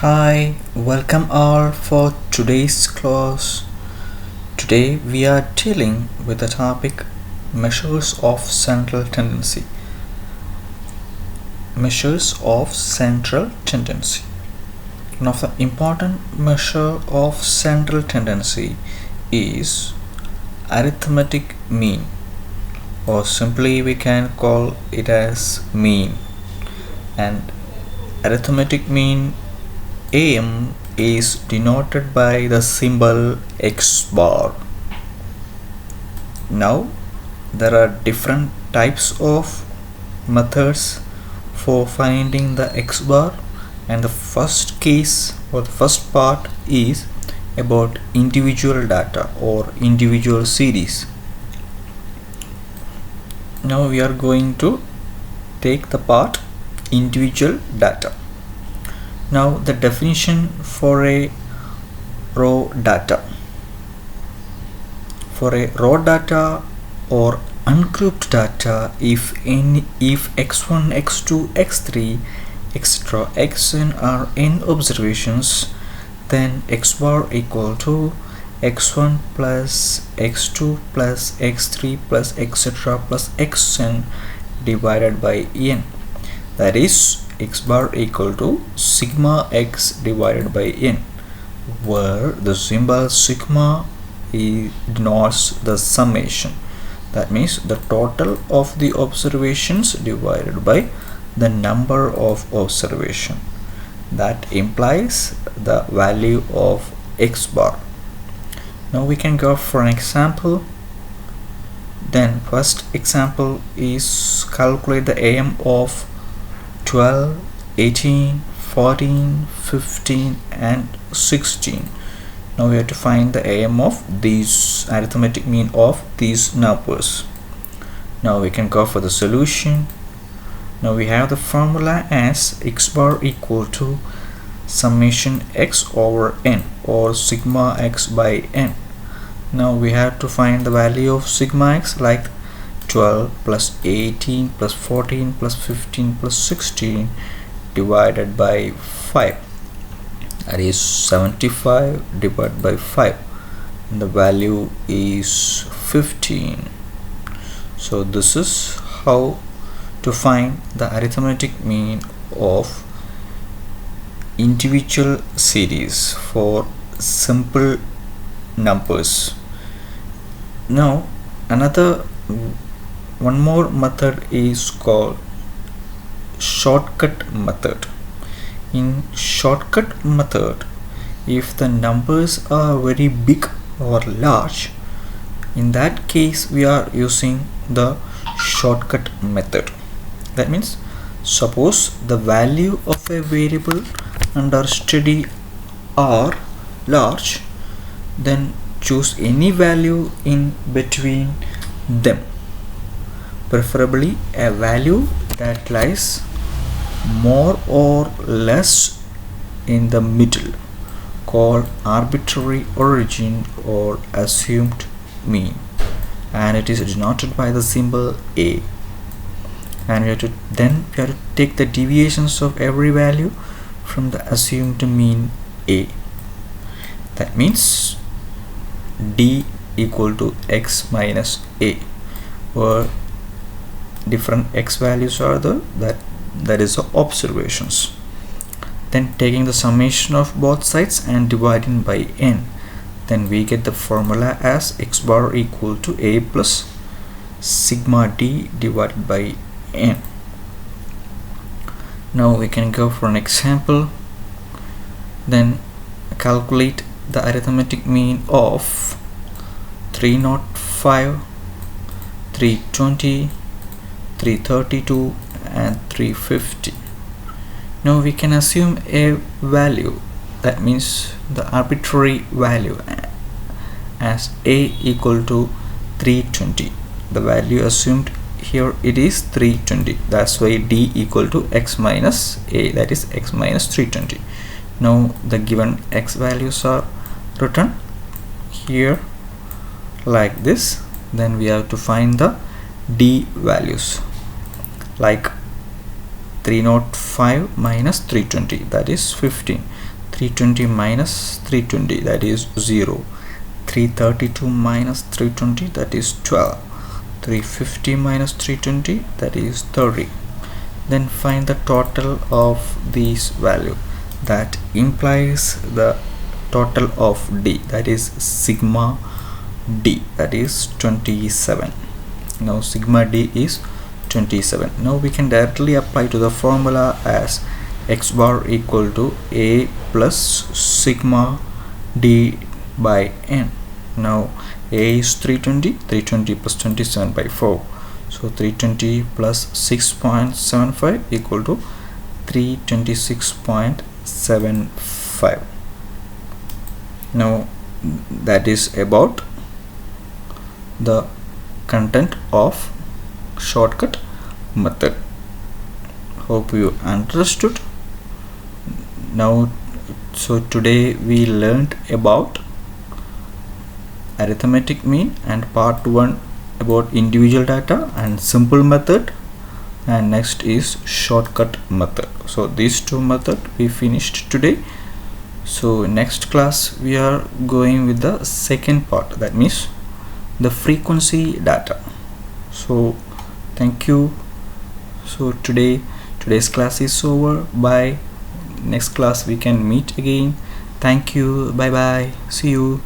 Hi, welcome all for today's class. Today we are dealing with the topic measures of central tendency. Measures of central tendency. One of the important measure of central tendency is arithmetic mean, or simply we can call it as mean. And arithmetic mean AM is denoted by the symbol X bar. Now there are different types of methods for finding the X bar, and the first case or the first part is about individual data or individual series. Now we are going to take the part individual data. Now the definition for a raw data. For a raw data or ungrouped data, if x1, x2, x3, etc. xn are n observations, then x bar equal to x1 plus x2 plus x3 plus etc. plus xn divided by n. That is, x bar equal to sigma x divided by n, where the symbol sigma denotes the summation. That means the total of the observations divided by the number of observation. That implies the value of x bar. Now we can go for an example. Then first example is calculate the AM of 12, 18, 14, 15 and 16. Now we have to find the AM of these arithmetic mean of these numbers. Now we can go for the solution. Now we have the formula as x bar equal to summation x over n, or sigma x by n. Now we have to find the value of sigma x, like 12 plus 18 plus 14 plus 15 plus 16 divided by 5. That is 75 divided by 5, and the value is 15. So this is how to find the arithmetic mean of individual series for simple numbers. Now one more method is called shortcut method. In shortcut method, if the numbers are very big or large, in that case we are using the shortcut method. That means, suppose the value of a variable under study are large, then choose any value in between them, preferably a value that lies more or less in the middle, called arbitrary origin or assumed mean, and it is denoted by the symbol A. And we have to take the deviations of every value from the assumed mean A. That means D equal to x minus A, where different x values are there, that is the observations. Then taking the summation of both sides and dividing by n, then we get the formula as x bar equal to A plus sigma D divided by n. Now we can go for an example. Then calculate the arithmetic mean of 305, 320, 332 and 350. Now we can assume a value, that means the arbitrary value, as A equal to 320. The value assumed here, it is 320. That's why D equal to x minus A, that is x minus 320. Now the given x values are written here like this. Then we have to find the D values, like 305 minus 320, that is 15. 320 minus 320, that is 0. 332 minus 320, that is 12. 350 minus 320, that is 30. Then find the total of these value. That implies the total of D, that is sigma D, that is 27. Now sigma D is 27. Now we can directly apply to the formula as x bar equal to A plus sigma D by N. Now A is 320, 320 plus 27 by 4. So 320 plus 6.75 equal to 326.75. Now that is about the content of shortcut method. Hope you understood. Now, so today we learned about arithmetic mean and part 1 about individual data and simple method, and next is shortcut method. So these two methods we finished today. So next class we are going with the second part, that means the frequency data. So thank you. So today's class is over. Bye. Next class we can meet again. Thank you. Bye bye. See you.